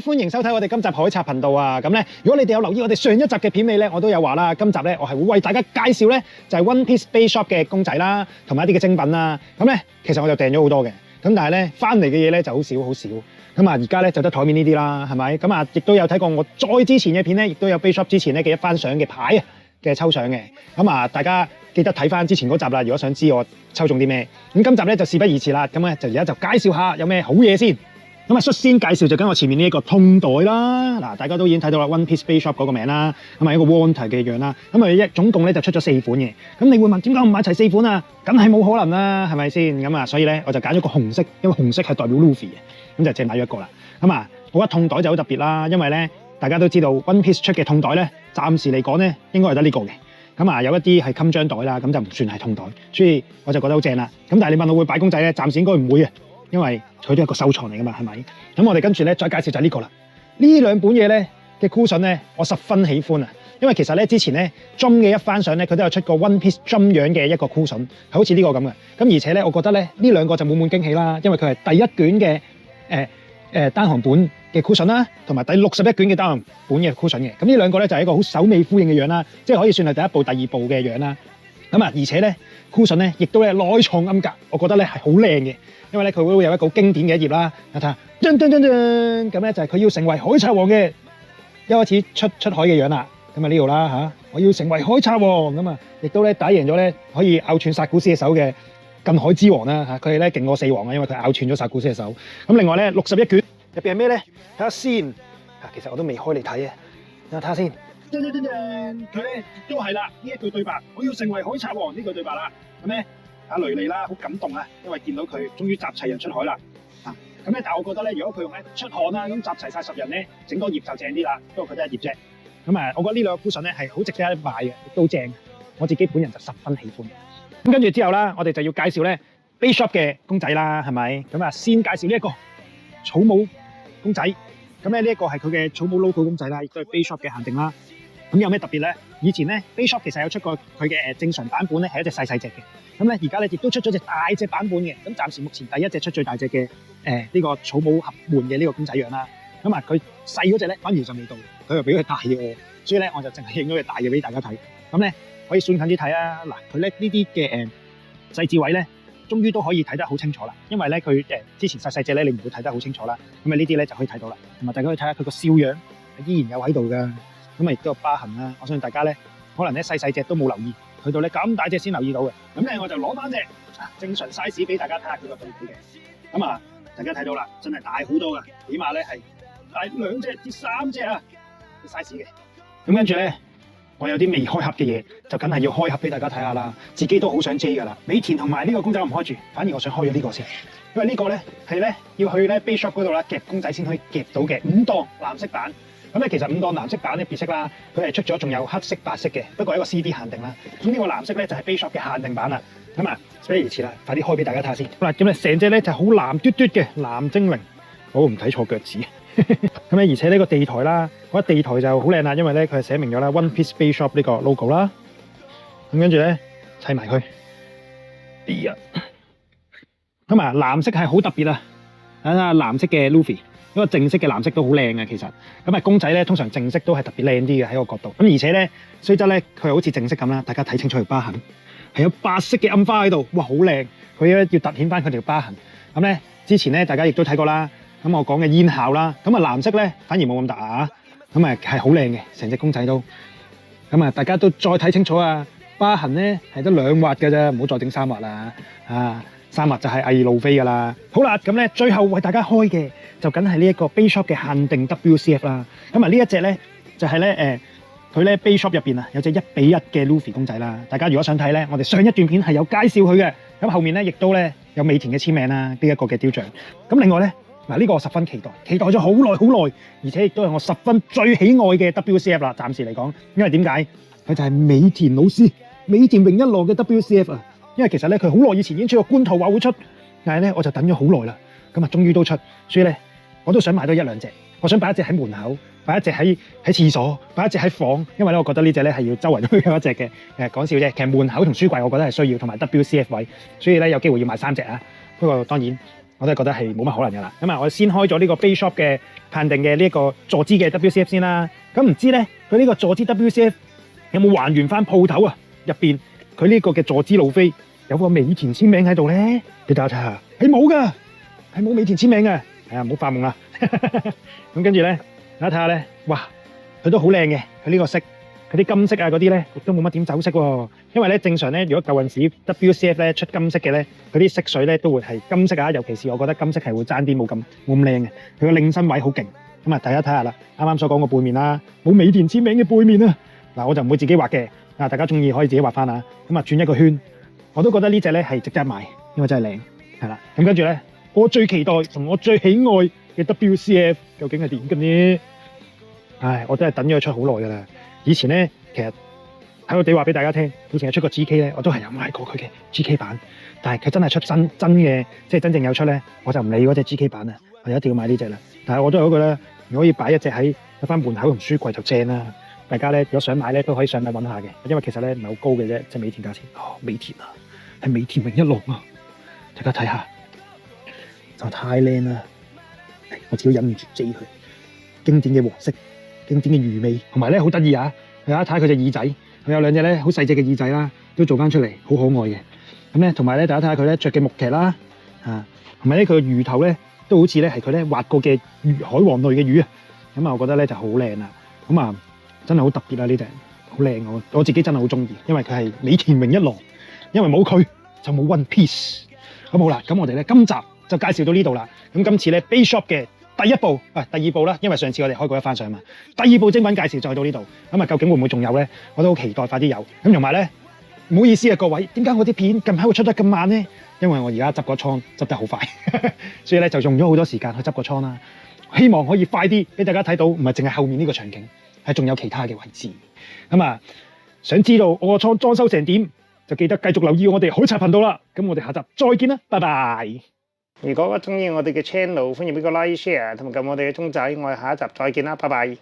歡迎收睇我哋今集海賊頻道啊！咁咧，如果你哋有留意我哋上一集嘅片尾咧，我都有話啦，今集咧我係會為大家介紹咧就係 One Piece Base Shop 嘅公仔啦，同埋一啲嘅精品啦。咁咧，其實我就訂咗好多嘅，咁但係咧翻嚟嘅嘢咧就好少。咁啊，而家咧就得台面呢啲啦，係咪？咁啊，亦都有睇過我再之前嘅片咧，亦都有 Base Shop 之前咧嘅一番相嘅牌嘅抽獎嘅。咁啊，大家記得睇翻之前嗰集啦。如果想知我抽中啲咩，咁今集咧就事不宜遲啦。咁咧就而家就介紹下有咩好嘢先。咁啊，率先介紹就跟我前面呢一個通袋啦。嗱，大家都已經睇到啦 ，One Piece Base Shop 嗰個名啦，咁啊一個 Water 嘅樣啦。咁啊總共咧就出咗4款嘅。咁你會問點解唔買齊4款啊？梗係冇可能啦，係咪先？咁啊，所以咧我就揀咗個紅色，因為紅色係代表 Luffy 嘅，咁就淨買咗一個啦。咁啊，我覺得痛袋就好特別啦，因為咧大家都知道 One Piece 出嘅痛袋咧，暫時嚟講咧應該係得呢個嘅。咁啊，有一啲係襟章袋啦，咁就唔算係痛袋，所以我就覺得好正啦。咁但係你問我會擺公仔咧，暫時應該唔會嘅。因為佢都係一個收藏嚟噶嘛，係咪？咁我哋跟住咧再介紹就係呢個啦。呢兩本嘢咧嘅 cushion 咧，我十分喜歡啊！因為其實咧之前咧 Jump 嘅一番相咧，佢都有出過 One Piece Jump 樣嘅一個 cushion，係好似呢個咁嘅。咁而且咧，我覺得咧呢兩個就滿滿驚喜啦，因為佢係第一卷嘅單行本嘅 cushion 啦，同埋第61卷嘅單行本嘅 cushion 嘅。咁呢兩個咧就係一個好首尾呼應嘅樣啦，即係可以算係第一部、第二部嘅樣啦。咁啊，而且咧 cushion 咧亦都咧內藏暗格，我覺得咧係好靚嘅。因為咧佢會有一個好經典嘅一頁啦，睇下，咁咧就係佢要成為海賊王嘅一開始出海嘅樣啦。咁啊呢度啦嚇，我要成為海賊王咁啊，亦都咧打贏咗咧可以咬斷薩古斯嘅手嘅近海之王啦嚇，佢係咧勁過4王啊，因為佢咬斷咗薩古斯嘅手。咁另外咧61卷入邊係咩咧？睇下先嚇，其實我都未開嚟睇啊，睇下先。佢咧都係啦，呢一句對白，我要成為海賊王呢句對白啦。咁咧。阿雷利啦，好感動啊，因為見到佢終於集齊人出海啦。咁咧，但係我覺得咧，如果佢用咧出汗啦，咁集齊晒10人咧，整多頁就正啲啦。不過佢得1頁啫。咁啊，我覺得呢兩個 cushion 咧係好值得一買嘅，都正。我自己本人就十分喜歡。咁跟住之後啦，我哋就要介紹咧 Base Shop 嘅公仔啦，係咪？咁啊，先介紹呢一個草帽公仔。咁咧呢一個係佢嘅草帽 logo 公仔啦，亦都係 Base Shop 嘅限定啦。咁有咩特別咧？以前咧 Base Shop 其實有出過佢嘅正常版本咧，係一隻細隻嘅。咁咧而家咧亦都出咗隻大隻版本嘅。咁暫時目前第一隻出最大隻嘅呢個草帽合換嘅呢個公仔樣啦。咁啊佢細嗰隻咧反而就未到，佢又俾佢大嘅我，所以咧我就淨係影咗隻大嘅俾大家睇。咁咧可以算近啲睇啊！嗱，佢咧呢啲嘅細節位咧，終於都可以睇得好清楚啦。因為咧佢之前細隻咧你唔會睇得好清楚啦。咁啊呢啲咧就可以睇到啦。同埋大家可以睇下佢個笑樣依然有喺度㗎。咁啊亦都有疤痕啦。我相信大家咧可能咧細隻都冇留意。去到咧咁大隻先留意到嘅，咁咧我就攞翻隻正常 size 俾大家睇下佢個對比嘅。咁啊，大家睇到啦，真係大好多噶，起碼咧係大2隻至3隻啊嘅 size 嘅。咁跟住咧，我有啲未開盒嘅嘢，就梗係要開盒俾大家睇下啦。自己都好想 J 噶啦，美田同埋呢個公仔我唔開住，反而我想開咗呢個先，因為呢個咧係咧要去咧 Base Shop 嗰度啦夾公仔先可以夾到嘅5檔藍色版。咁咧其實5檔藍色版咧別色啦，佢係出咗仲有黑色、白色嘅，不過係一個 CD 限定啦。咁呢個藍色咧就係 Base Shop 嘅限定版啦。咁啊，事不宜遲啦，快啲開俾大家睇下先。好啦，咁咧成隻咧就係好藍嘟嘟嘅藍精靈，好唔睇錯腳趾。咁咧而且呢個地台啦，我覺得地台就好靚啦，因為咧佢係寫明咗啦 One Piece Base Shop 呢個 logo 啦。咁跟住咧砌埋佢。哎呀，咁啊藍色係好特別啊！睇下藍色嘅 Luffy。嗰個正色嘅藍色都好靚嘅，其實咁啊公仔咧通常正色都係特別靚啲嘅喺個角度。咁而且咧雖則咧佢好似正色咁啦，大家睇清楚條疤痕係有白色嘅暗花喺度，哇好靚！佢咧要凸顯翻佢條疤痕。咁咧之前咧大家亦都睇過啦。咁我講嘅煙效啦，咁啊藍色咧反而冇咁大啊。咁啊係好靚嘅，成隻公仔都。咁啊大家都再睇清楚啊，疤痕咧係得2劃嘅啫，唔好再整3劃啦。3劃就係偽路飛噶啦。好啦，咁咧最後為大家開嘅。就梗係呢一個 Base Shop 嘅限定 WCF 啦。咁啊呢一隻咧就係咧佢咧 Base Shop 入邊啊有隻1比1嘅 Luffy 公仔啦。大家如果想睇咧，我哋上一段片係有介紹佢嘅。咁後面咧亦都咧有美田嘅簽名啦，呢一個嘅雕像。咁另外咧嗱呢個我十分期待咗好耐，而且亦都係我十分最喜愛嘅 WCF 啦。暫時嚟講，因為點解佢就係美田老師美田榮一郎嘅 WCF 啊。因為其實咧佢好耐以前已經出過官圖話會出，但係咧我就等咗好耐啦。咁啊終於都出，所以咧。我都想買多1、2隻，我想擺一隻喺門口，擺一隻喺廁所，擺一隻喺房，因為咧我覺得呢隻咧係要周圍都有一隻嘅。講笑啫，其實門口同書櫃我覺得係需要，同埋 WCF 位，所以咧有機會要買3隻啊。不過當然我都係覺得係冇乜可能噶啦。咁啊，我先開咗呢個 Base Shop 嘅限定嘅呢一個坐姿嘅 WCF 先啦。咁唔知咧，佢呢個坐姿 WCF 有冇還原翻鋪頭啊？入邊佢呢個嘅坐姿路飛有個美田簽名喺度咧，俾大家睇下，係冇噶，係冇美田簽名嘅。係啊，唔好發夢啦。咁跟住咧，大家睇下咧，哇，佢都好靚嘅，佢呢個色。佢啲金色啊嗰啲咧，都冇乜點走色喎。因為咧正常咧，如果舊陣時 WCF 咧出金色嘅咧，佢啲色水咧都會係金色啊。尤其是我覺得金色係會爭啲冇咁靚嘅。佢個領身位好勁。咁啊，大家睇下啦，啱啱所講個背面啦，冇美田簽名嘅背面啊。嗱，我就唔會自己畫嘅。大家中意可以自己畫翻啊。咁啊，轉一個圈，我都覺得呢隻咧係值得買，因為真係靚。係啦，咁跟住咧，我最期待同我最喜愛嘅 WCF 究竟係點嘅呢？唉，我真係等咗佢出好耐㗎啦。以前咧，其實喺我哋話俾大家聽，以前係出過 GK 咧，我都係有買過佢嘅 GK 版。但係佢真係出真嘅，即係真正有出咧，我就唔理嗰隻 GK 版啦，我就一定要買呢隻啦。但係我都係嗰句啦，如果要擺一隻喺翻門口同書櫃就正啦。大家咧如果想買咧，都可以上嚟揾下嘅，因為其實咧唔係好高嘅啫，即係美田價錢。哦，美田啊，係美田榮一郎啊，大家睇下，就太靚啦！我自己忍唔住 J 佢，經典嘅黃色。經典嘅魚尾，同埋咧好得意啊！大家睇佢隻耳仔，佢有兩隻咧好細隻嘅耳仔啦，都做翻出嚟，好可愛嘅。咁咧，同埋咧，大家睇下佢咧着嘅木屐啦，同埋咧佢個魚頭咧都好似咧係佢咧畫過嘅海王類嘅魚啊。咁啊，我覺得咧就好靚啦。咁啊，真係好特別啊！呢隻好靚，我自己真係好中意，因為佢係美田榮一郎，因為冇佢就冇 One Piece。咁好啦，咁我哋咧今集就介紹到呢度啦。咁今次咧 Base Shop 嘅第一部，第二部啦，因為上次我哋開過一番相嘛。第二部精品介紹就去到呢度，咁啊究竟會唔會仲有咧？我都好期待快啲有。咁同埋咧，唔好意思啊各位，點解我啲片近排會出得咁慢咧？因為我而家執個倉執得好快，所以咧就用咗好多時間去執個倉啦。希望可以快啲俾大家睇到，唔係淨係後面呢個場景，係仲有其他嘅位置。咁啊，想知道我個倉裝修成點，就記得繼續留意我哋海賊頻道啦。咁我哋下集再見啦，拜拜。如果中意我哋嘅 channel，歡迎俾個 like、share 同埋撳我哋嘅鐘仔。我哋下一集再見啦，拜拜。